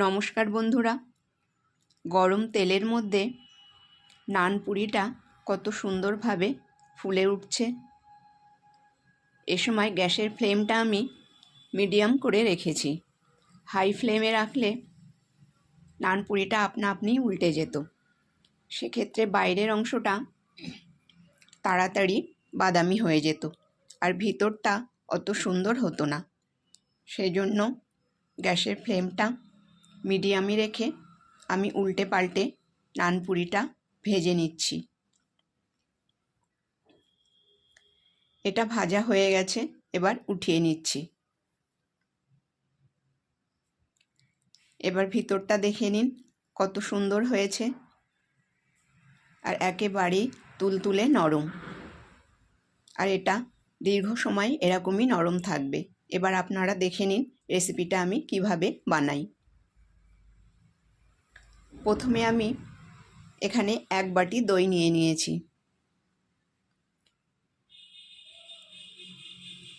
নমস্কার বন্ধুরা, গরম তেলের মধ্যে নান পুরিটা কত সুন্দরভাবে ফুলে উঠছে। এ সময় গ্যাসের ফ্লেমটা আমি মিডিয়াম করে রেখেছি। হাই ফ্লেমে রাখলে নান পুরিটা আপনা আপনিই উল্টে যেত। সেক্ষেত্রে বাইরের অংশটা তাড়াতাড়ি বাদামি হয়ে যেত আর ভিতরটা অত সুন্দর হতো না। সেই জন্য গ্যাসের ফ্লেমটা মিডিয়ামে রেখে আমি উল্টে পাল্টে নান পুরিটা ভেজে নিচ্ছি। এটা ভাজা হয়ে গেছে, এবার উঠিয়ে নিচ্ছি। এবার ভিতরটা দেখে নিন কত সুন্দর হয়েছে আর একেবারেই তুলতুলে নরম। আর এটা দীর্ঘ সময় এরকমই নরম থাকবে। এবার আপনারা দেখে নিন রেসিপিটা আমি কিভাবে বানাই। প্রথমে আমি এখানে 1 বাটি দই নিয়ে নিয়েছি।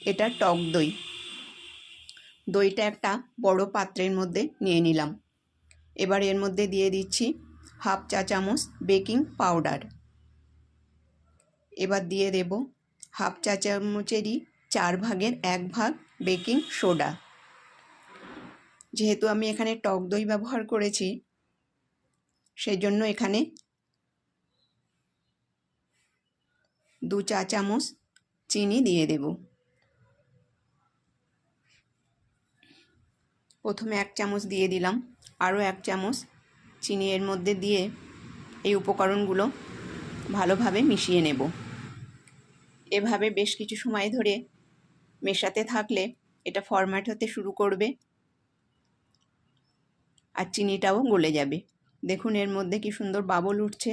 এটা টক দই। দইটা একটা বড় পাত্রের মধ্যে নিয়ে নিলাম। এবার এর মধ্যে দিয়ে দিচ্ছি 1/2 চা চামচ বেকিং পাউডার। এবার দিয়ে দেব 1/2 চা চামচেরই 4 ভাগের 1 ভাগ বেকিং সোডা। যেহেতু আমি এখানে টক দই ব্যবহার করেছি, সেই জন্য এখানে 2 চা চামচ চিনি দিয়ে দেব। প্রথমে 1 চামচ দিয়ে দিলাম, আরও 1 চামচ চিনি এর মধ্যে দিয়ে এই উপকরণগুলো ভালোভাবে মিশিয়ে নেব। এভাবে বেশ কিছু সময় ধরে মেশাতে থাকলে এটা ফরম্যাট হতে শুরু করবে আর চিনিটাও গলে যাবে। দেখুন এর মধ্যে কি সুন্দর বাবল উঠছে।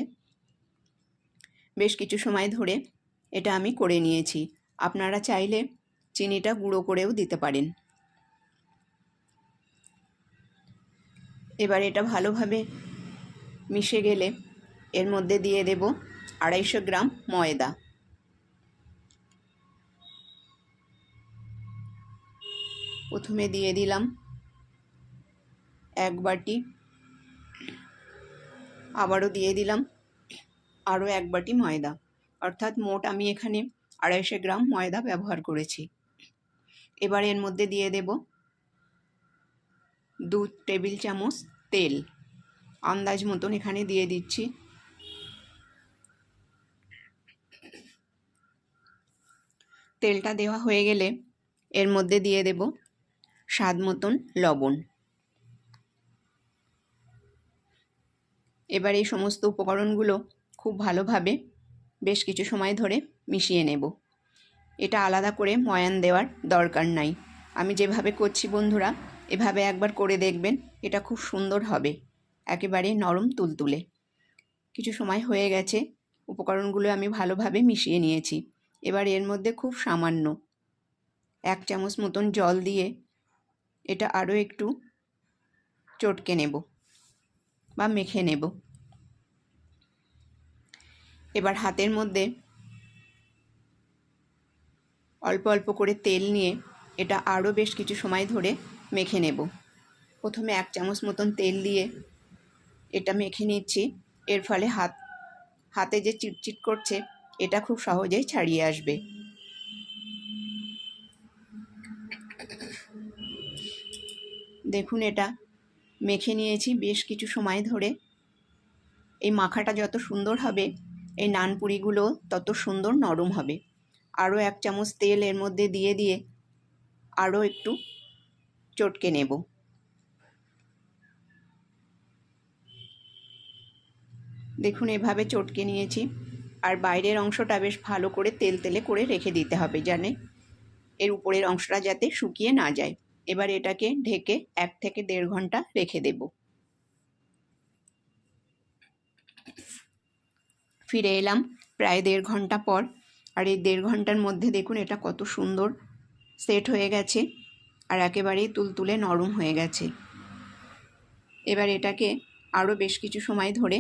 বেশ কিছু সময় ধরে এটা আমি করে নিয়েছি। আপনারা চাইলে চিনিটা গুঁড়ো করেও দিতে পারেন। এবার এটা ভালোভাবে মিশে গেলে এর মধ্যে দিয়ে দেব 250 গ্রাম ময়দা। প্রথমে দিয়ে দিলাম 1 বাটি, আবারও দিয়ে দিলাম আরও 1 বাটি ময়দা। অর্থাৎ মোট আমি এখানে 250 গ্রাম ময়দা ব্যবহার করেছি। এবার এর মধ্যে দিয়ে দেব 2 টেবিল চামচ তেল। আন্দাজ মতন এখানে দিয়ে দিচ্ছি। তেলটা দেওয়া হয়ে গেলে এর মধ্যে দিয়ে দেব স্বাদ মতন লবণ। এবার এই সমস্ত উপকরণগুলো খুব ভালোভাবে বেশ কিছু সময় ধরে মিশিয়ে নেব। এটা আলাদা করে ময়ান দেওয়ার দরকার নাই। আমি যেভাবে করছি বন্ধুরা, এভাবে একবার করে দেখবেন, এটা খুব সুন্দর হবে, একেবারে নরম তুলতুলে। কিছু সময় হয়ে গেছে, উপকরণগুলো আমি ভালোভাবে মিশিয়ে নিয়েছি। এবার এর মধ্যে খুব সামান্য 1 চামচ মতন জল দিয়ে এটা আরও একটু চটকে নেব বা মেখে নেব। এবার হাতের মধ্যে অল্প অল্প করে তেল নিয়ে এটা আরও বেশ কিছু সময় ধরে মেখে নেব। প্রথমে 1 চামচ মতন তেল দিয়ে এটা মেখে নিচ্ছি। এর ফলে হাতে যে চিটচিট করছে এটা খুব সহজেই ছাড়িয়ে আসবে। দেখুন এটা মেখে নিয়েছি বেশ কিছু সময় ধরে। এই মাখাটা যত সুন্দর হবে এই নান পুরিগুলো তত সুন্দর নরম হবে। আরও 1 চামচ তেল এর মধ্যে দিয়ে আরও একটু চটকে নেব। দেখুন এভাবে চটকে নিয়েছি। আর বাইরের অংশটা বেশ ভালো করে তেলে করে রেখে দিতে হবে, জানে এর উপরের অংশটা যাতে শুকিয়ে না যায়। এবার এটাকে ঢেকে 1 থেকে 1.5 ঘন্টা রেখে দেব। ফিরে এলাম প্রায় 1.5 ঘন্টা পর। আর এই 1.5 ঘন্টার মধ্যে দেখুন এটা কত সুন্দর সেট হয়ে গেছে আর একেবারেই তুলতুলে নরম হয়ে গেছে। এবার এটাকে আরও বেশ কিছু সময় ধরে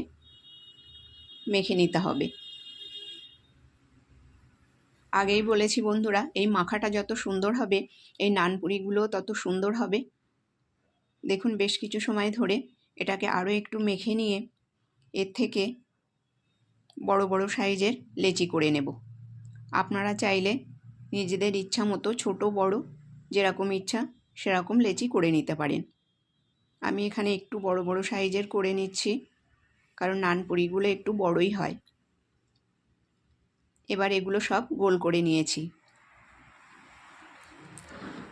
মেখে নিতে হবে। আগেই বলেছি বন্ধুরা, এই মাখাটা যত সুন্দর হবে এই নান পুরিগুলো তত সুন্দর হবে। দেখুন বেশ কিছু সময় ধরে এটাকে আরও একটু মেখে নিয়ে এর থেকে বড় বড় সাইজের লেচি করে নেব। আপনারা চাইলে নিজেদের ইচ্ছা মতো ছোট বড় যেরকম ইচ্ছা সেরকম লেচি করে নিতে পারেন। আমি এখানে একটু বড় বড় সাইজের করে নিচ্ছি, কারণ নানপুরিগুলো একটু বড়ই হয়। এবার এগুলো সব গোল করে নিয়েছি।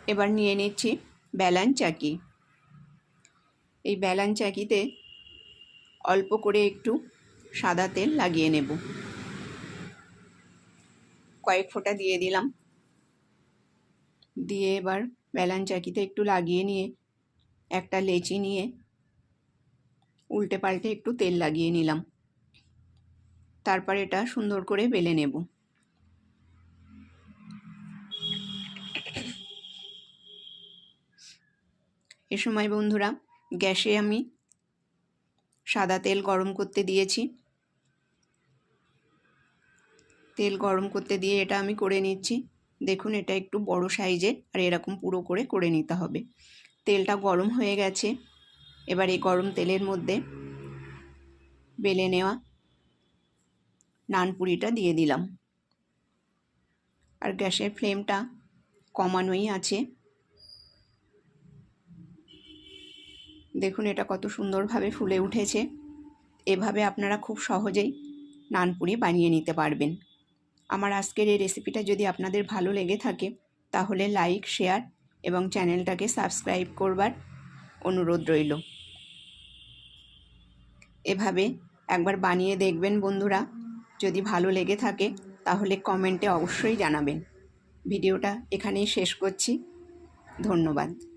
এবার নিয়ে নিচ্ছি বেলান চাকি। এই বেলান চাকিতে অল্প করে একটু সাদা তেল লাগিয়ে নেব। কয়েক ফোঁটা দিয়ে দিলাম। দিয়ে এবার বেলান চাকিতে একটু লাগিয়ে নিয়ে একটা লেচি নিয়ে উল্টে পাল্টে একটু তেল লাগিয়ে নিলাম। তারপর এটা সুন্দর করে বেলে নেব। এ সময় বন্ধুরা গ্যাসে আমি সাদা তেল গরম করতে দিয়েছি। তেল গরম করতে দিয়ে এটা আমি করে নিচ্ছি। দেখুন এটা একটু বড় সাইজের আর এরকম পুরো করে নিতে হবে। তেলটা গরম হয়ে গেছে। এবার এই গরম তেলের মধ্যে বেলে নেওয়া নানপুরিটা দিয়ে দিলাম। আর গ্যাসের ফ্লেমটা কমানোই আছে। দেখুন এটা কত সুন্দরভাবে ফুলে উঠেছে। এভাবে আপনারা খুব সহজেই নানপুরি বানিয়ে নিতে পারবেন। আমার আজকের এই রেসিপিটা যদি আপনাদের ভালো লেগে থাকে তাহলে লাইক, শেয়ার এবং চ্যানেলটাকে সাবস্ক্রাইব করবার অনুরোধ রইল। এভাবে একবার বানিয়ে দেখবেন বন্ধুরা। যদি ভালো লেগে থাকে তাহলে কমেন্টে অবশ্যই জানাবেন। ভিডিওটা এখানেই শেষ করছি। ধন্যবাদ।